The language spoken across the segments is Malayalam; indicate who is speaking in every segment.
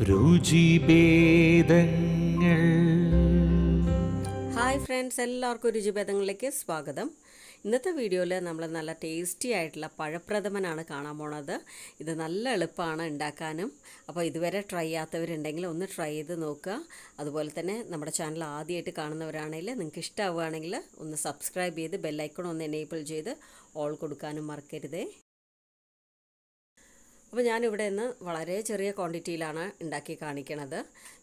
Speaker 1: രുചിഭേദങ്ങൾ.
Speaker 2: ഹായ് ഫ്രണ്ട്സ്, എല്ലാവർക്കും രുചിഭേദങ്ങളിലേക്ക് സ്വാഗതം. ഇന്നത്തെ വീഡിയോയിൽ നമ്മൾ നല്ല ടേസ്റ്റി ആയിട്ടുള്ള പഴപ്രഥമനാണ് കാണാൻ പോണത്. ഇത് നല്ല എളുപ്പമാണ് ഉണ്ടാക്കാനും. അപ്പോൾ ഇതുവരെ ട്രൈ ചെയ്യാത്തവരുണ്ടെങ്കിൽ ഒന്ന് ട്രൈ ചെയ്ത് നോക്കുക. അതുപോലെ തന്നെ നമ്മുടെ ചാനൽ ആദ്യമായിട്ട് കാണുന്നവരാണെങ്കിൽ നിങ്ങൾക്ക് ഇഷ്ടമാവുകയാണെങ്കിൽ ഒന്ന് സബ്സ്ക്രൈബ് ചെയ്ത് ബെല്ലൈക്കൺ ഒന്ന് എനേബിൾ ചെയ്ത് ഓൾ കൊടുക്കാനും മറക്കരുതേ. അപ്പോൾ ഞാനിവിടെ ഇന്ന് വളരെ ചെറിയ ക്വാണ്ടിറ്റിയിലാണ് ഉണ്ടാക്കി കാണിക്കണത്.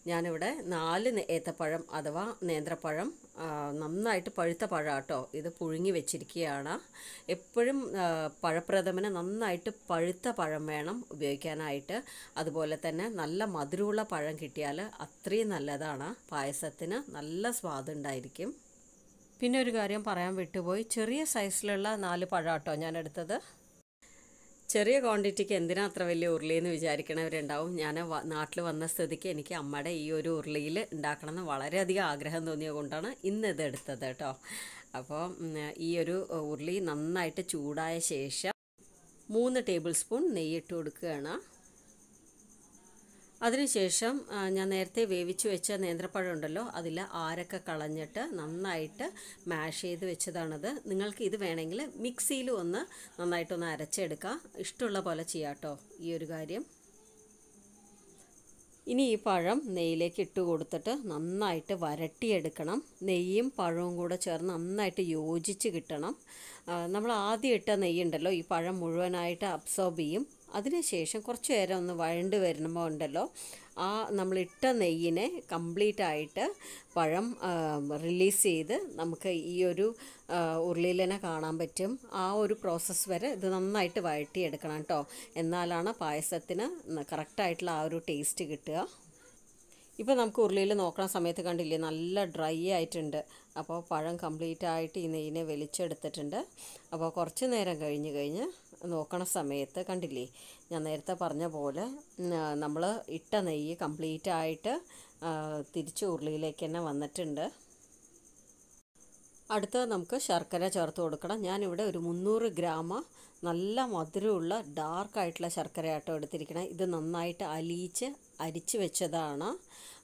Speaker 2: ഞാനിവിടെ 4 ഏത്തപ്പഴം അഥവാ നേന്ത്രപ്പഴം, നന്നായിട്ട് പഴുത്ത പഴം കേട്ടോ, ഇത് പുഴുങ്ങി വെച്ചിരിക്കുകയാണ്. എപ്പോഴും പഴപ്രഥമന് നന്നായിട്ട് പഴുത്ത പഴം വേണം ഉപയോഗിക്കാനായിട്ട്. അതുപോലെ തന്നെ നല്ല മധുരമുള്ള പഴം കിട്ടിയാൽ അത്രയും നല്ലതാണ്. പായസത്തിന് നല്ല സ്വാദുണ്ടായിരിക്കും. പിന്നെ ഒരു കാര്യം പറയാൻ വിട്ടുപോയി, ചെറിയ സൈസിലുള്ള 4 പഴം കേട്ടോ ഞാൻ എടുത്തത്. ചെറിയ ക്വാണ്ടിറ്റിക്ക് എന്തിനാ അത്ര വലിയ ഉരുളിയെന്ന് വിചാരിക്കണവരുണ്ടാവും. ഞാൻ നാട്ടിൽ വന്ന സ്ഥിതിക്ക് എനിക്ക് അമ്മയുടെ ഈ ഒരു ഉരുളിയിൽ ഉണ്ടാക്കണമെന്ന് വളരെയധികം ആഗ്രഹം തോന്നിയത് കൊണ്ടാണ് ഇന്ന് ഇത് എടുത്തത് കേട്ടോ. അപ്പോൾ ഈ ഒരു ഉരുളി നന്നായിട്ട് ചൂടായ ശേഷം 3 ടേബിൾ സ്പൂൺ നെയ്യിട്ട് കൊടുക്കുകയാണ്. അതിനുശേഷം ഞാൻ നേരത്തെ വേവിച്ച് വെച്ച നേന്ത്രപ്പഴം ഉണ്ടല്ലോ, അതിൽ ആരൊക്കെ കളഞ്ഞിട്ട് നന്നായിട്ട് മാഷ് ചെയ്ത് വെച്ചതാണത്. നിങ്ങൾക്ക് ഇത് വേണമെങ്കിൽ മിക്സിയിൽ നന്നായിട്ടൊന്ന് അരച്ചെടുക്കാം. ഇഷ്ടമുള്ള പോലെ ചെയ്യാം കേട്ടോ ഈ ഒരു കാര്യം. ഇനി ഈ പഴം നെയ്യിലേക്ക് ഇട്ട് കൊടുത്തിട്ട് നന്നായിട്ട് വരട്ടിയെടുക്കണം. നെയ്യും പഴവും കൂടെ ചേർന്ന് നന്നായിട്ട് യോജിച്ച് കിട്ടണം. നമ്മൾ ആദ്യം ഇട്ട നെയ്യുണ്ടല്ലോ, ഈ പഴം മുഴുവനായിട്ട് അബ്സോർബ് ചെയ്യും. അതിനുശേഷം കുറച്ച് നേരം ഒന്ന് വഴണ്ട് വരുമ്പോൾ ഉണ്ടല്ലോ, ആ നമ്മളിട്ട നെയ്യിനെ കംപ്ലീറ്റ് ആയിട്ട് പഴം റിലീസ് ചെയ്ത് നമുക്ക് ഈ ഒരു ഉരുളിയിൽ തന്നെ കാണാൻ പറ്റും. ആ ഒരു പ്രോസസ്സ് വരെ ഇത് നന്നായിട്ട് വഴറ്റിയെടുക്കണം കേട്ടോ. എന്നാലാണ് പായസത്തിന് കറക്റ്റായിട്ടുള്ള ആ ഒരു ടേസ്റ്റ് കിട്ടുക. ഇപ്പോൾ നമുക്ക് ഉരുളിയിൽ നോക്കണ സമയത്ത് കണ്ടില്ലേ, നല്ല ഡ്രൈ ആയിട്ടുണ്ട്. അപ്പോൾ പഴം കംപ്ലീറ്റ് ആയിട്ട് ഈ നെയ്യിനെ വലിച്ചെടുത്തിട്ടുണ്ട്. അപ്പോൾ കുറച്ച് നേരം കഴിഞ്ഞ് നോക്കണ സമയത്ത് കണ്ടില്ലേ, ഞാൻ നേരത്തെ പറഞ്ഞ പോലെ നമ്മൾ ഇട്ട നെയ്യ് കംപ്ലീറ്റ് ആയിട്ട് തിരിച്ച് ഉരുളിയിലേക്ക് തന്നെ വന്നിട്ടുണ്ട്. അടുത്തത് നമുക്ക് ശർക്കര ചേർത്ത് കൊടുക്കണം. ഞാനിവിടെ ഒരു 300 ഗ്രാം നല്ല മധുരമുള്ള ഡാർക്കായിട്ടുള്ള ശർക്കര ആട്ടോ എടുത്തിരിക്കണം. ഇത് നന്നായിട്ട് അരിച്ച് വെച്ചതാണ്.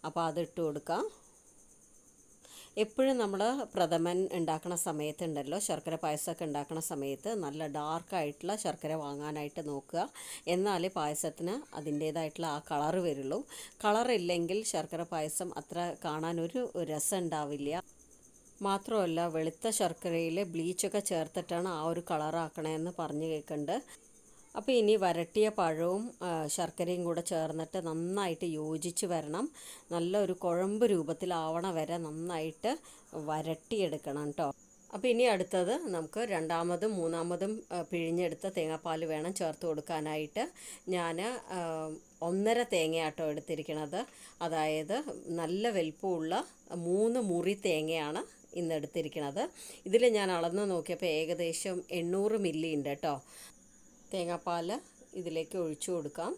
Speaker 2: അപ്പോൾ അതിട്ട് കൊടുക്കാം. എപ്പോഴും നമ്മൾ പ്രഥമൻ ഉണ്ടാക്കുന്ന സമയത്തുണ്ടല്ലോ, ശർക്കര പായസമൊക്കെ ഉണ്ടാക്കുന്ന സമയത്ത് നല്ല ഡാർക്കായിട്ടുള്ള ശർക്കര വാങ്ങാനായിട്ട് നോക്കുക. എന്നാലേ പായസത്തിന് അതിൻ്റേതായിട്ടുള്ള ആ കളറ് വരുള്ളൂ. കളറില്ലെങ്കിൽ ശർക്കര പായസം അത്ര കാണാനൊരു രസം ഉണ്ടാവില്ല. മാത്രമല്ല, വെളുത്ത ശർക്കരയിൽ ബ്ലീച്ചൊക്കെ ചേർത്തിട്ടാണ് ആ ഒരു കളറാക്കണമെന്ന് പറഞ്ഞു കേൾക്കുന്നുണ്ട്. അപ്പോൾ ഇനി വരട്ടിയ പഴവും ശർക്കരയും കൂടെ ചേർന്നിട്ട് നന്നായിട്ട് യോജിച്ച് വരണം. നല്ലൊരു കുഴമ്പ് രൂപത്തിലാവണ വരെ നന്നായിട്ട് വരട്ടിയെടുക്കണം കേട്ടോ. അപ്പോൾ ഇനി അടുത്തത് നമുക്ക് രണ്ടാമതും മൂന്നാമതും പിഴിഞ്ഞെടുത്ത തേങ്ങാപ്പാൽ വേണം ചേർത്ത് കൊടുക്കാനായിട്ട്. ഞാൻ 1.5 തേങ്ങയാട്ടോ എടുത്തിരിക്കണത്. അതായത് നല്ല വലിപ്പമുള്ള 3 മുറി തേങ്ങയാണ് ഇന്ന് എടുത്തിരിക്കുന്നത്. ഇതിൽ ഞാൻ അളന്ന് നോക്കിയപ്പോൾ ഏകദേശം 800 മില്ലി ഉണ്ട് കേട്ടോ. തേങ്ങാപ്പാൽ ഇതിലേക്ക് ഒഴിച്ചു കൊടുക്കാം.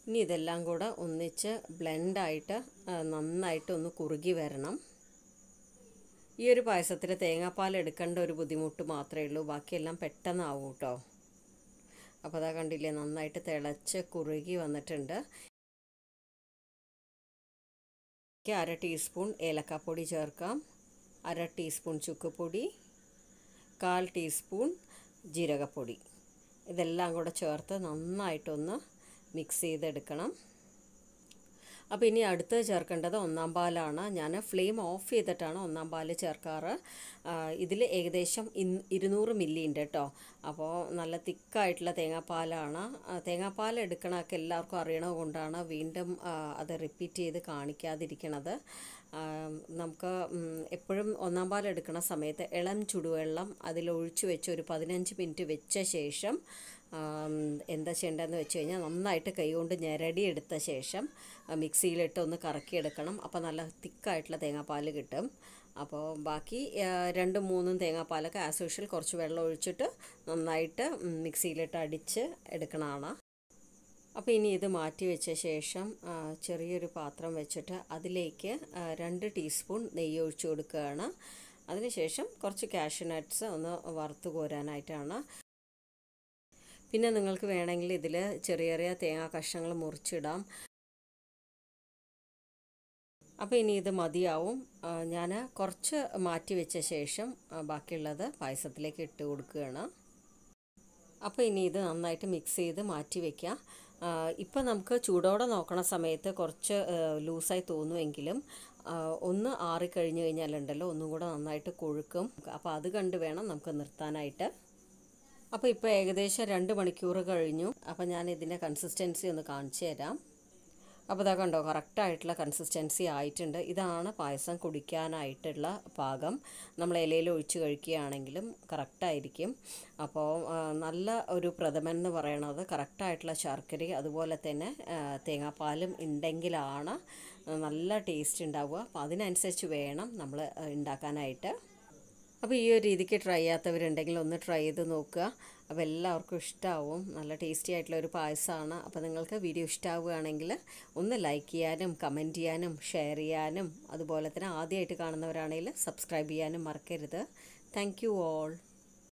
Speaker 2: ഇനി ഇതെല്ലാം കൂടെ ഒന്നിച്ച് ബ്ലെൻഡായിട്ട് നന്നായിട്ടൊന്ന് കുറുകി വരണം. ഈ ഒരു പായസത്തിൽ തേങ്ങാപ്പാൽ എടുക്കേണ്ട ഒരു ബുദ്ധിമുട്ട് മാത്രമേ ഉള്ളൂ, ബാക്കിയെല്ലാം പെട്ടെന്നാവും കേട്ടോ. അപ്പോൾ അതാ കണ്ടില്ലേ, നന്നായിട്ട് തിളച്ച് കുറുകി വന്നിട്ടുണ്ട്. 1/2 ടീസ്പൂൺ ഏലക്കാപ്പൊടി ചേർക്കാം, 1/2 ടീസ്പൂൺ ചുക്കുപൊടി, 1/4 ടീസ്പൂൺ ജീരകപ്പൊടി. ഇതെല്ലാം കൂടെ ചേർത്ത് നന്നായിട്ടൊന്ന് മിക്സ് ചെയ്തെടുക്കണം. അപ്പോൾ ഇനി അടുത്ത് ചേർക്കേണ്ടത് 1-ാം പാലാണ്. ഞാൻ ഫ്ലെയിം ഓഫ് ചെയ്തിട്ടാണ് 1-ാം പാൽ ചേർക്കാറ്. ഇതിൽ ഏകദേശം 200 മില്ലി ഉണ്ട് കേട്ടോ. അപ്പോൾ നല്ല തിക്കായിട്ടുള്ള തേങ്ങാപ്പാലാണ്. തേങ്ങാപ്പാൽ എടുക്കണമൊക്കെ എല്ലാവർക്കും അറിയണത് കൊണ്ടാണ് വീണ്ടും അത് റിപ്പീറ്റ് ചെയ്ത് കാണിക്കാതിരിക്കണത്. നമുക്ക് എപ്പോഴും 1-ാം പാൽ എടുക്കുന്ന സമയത്ത് ഇളം ചുടുവെള്ളം അതിലൊഴിച്ച് വെച്ച് ഒരു 15 മിനിറ്റ് വെച്ച ശേഷം എന്താ ചെയ്യേണ്ടതെന്ന് വെച്ച് കഴിഞ്ഞാൽ നന്നായിട്ട് കൈകൊണ്ട് ഞെരടി എടുത്ത ശേഷം മിക്സിയിലിട്ട് ഒന്ന് കറക്കിയെടുക്കണം. അപ്പോൾ നല്ല തിക്കായിട്ടുള്ള തേങ്ങാപ്പാൽ കിട്ടും. അപ്പോൾ ബാക്കി 2-3 തേങ്ങാപ്പാലൊക്കെ ആസ് യൂഷ്വൽ കുറച്ച് വെള്ളം ഒഴിച്ചിട്ട് നന്നായിട്ട് മിക്സിയിലിട്ട് അടിച്ച് എടുക്കണതാണ്. അപ്പോൾ ഇനി ഇത് മാറ്റി വെച്ച ശേഷം ചെറിയൊരു പാത്രം വെച്ചിട്ട് അതിലേക്ക് 2 ടീസ്പൂൺ നെയ്യ് ഒഴിച്ച് കൊടുക്കുകയാണ്. അതിനുശേഷം കുറച്ച് കാഷ്യൂ നട്ട്സ് ഒന്ന് വറുത്ത് കോരാനായിട്ടാണ്. പിന്നെ നിങ്ങൾക്ക് വേണമെങ്കിൽ ഇതിൽ ചെറിയ ചെറിയ തേങ്ങാ കഷ്ണങ്ങൾ മുറിച്ചിടാം. അപ്പോൾ ഇനി ഇത് മതിയാവും. ഞാൻ കുറച്ച് മാറ്റി വെച്ച ശേഷം ബാക്കിയുള്ളത് പായസത്തിലേക്ക് ഇട്ട് കൊടുക്കുകയാണ്. അപ്പോൾ ഇനി ഇത് നന്നായിട്ട് മിക്സ് ചെയ്ത് മാറ്റി വയ്ക്കാം. ഇപ്പം നമുക്ക് ചൂടോടെ നോക്കണ സമയത്ത് കുറച്ച് ലൂസായി തോന്നുമെങ്കിലും ഒന്ന് ആറിക്കഴിഞ്ഞ് കഴിഞ്ഞാലുണ്ടല്ലോ ഒന്നും കൂടെ നന്നായിട്ട് കൊഴുക്കും. അപ്പോൾ അത് കണ്ട് വേണം നമുക്ക് നിർത്താനായിട്ട്. അപ്പോൾ ഇപ്പോൾ ഏകദേശം 2 മണിക്കൂർ കഴിഞ്ഞു. അപ്പോൾ ഞാൻ ഇതിൻ്റെ കൺസിസ്റ്റൻസി ഒന്ന് കാണിച്ചു തരാം. അപ്പോൾ ഇതാ കണ്ടോ, കറക്റ്റായിട്ടുള്ള കൺസിസ്റ്റൻസി ആയിട്ടുണ്ട്. ഇതാണ് പായസം കുടിക്കാനായിട്ടുള്ള പാകം. നമ്മൾ ഇലയിൽ ഒഴിച്ച് കഴിക്കുകയാണെങ്കിലും കറക്റ്റായിരിക്കും. അപ്പോൾ നല്ല ഒരു പ്രഥമൻ എന്ന് പറയണത് കറക്റ്റായിട്ടുള്ള ശർക്കര അതുപോലെ തന്നെ തേങ്ങാപ്പാലും ഉണ്ടെങ്കിലാണ് നല്ല ടേസ്റ്റ് ഉണ്ടാവുക. അപ്പോൾ അതിനനുസരിച്ച് വേണം നമ്മൾ ഉണ്ടാക്കാനായിട്ട്. അപ്പോൾ ഈ ഒരു രീതിക്ക് ട്രൈ ചെയ്യാത്തവരുണ്ടെങ്കിൽ ഒന്ന് ട്രൈ ചെയ്ത് നോക്കുക. അപ്പോൾ എല്ലാവർക്കും ഇഷ്ടമാവും. നല്ല ടേസ്റ്റി ആയിട്ടുള്ള ഒരു പായസമാണ്. അപ്പോൾ നിങ്ങൾക്ക് വീഡിയോ ഇഷ്ടമാവുകയാണെങ്കിൽ ഒന്ന് ലൈക്ക് ചെയ്യാനും കമൻറ്റ് ചെയ്യാനും ഷെയർ ചെയ്യാനും അതുപോലെ തന്നെ ആദ്യമായിട്ട് കാണുന്നവരാണെങ്കിൽ സബ്സ്ക്രൈബ് ചെയ്യാനും മറക്കരുത്. Thank you all.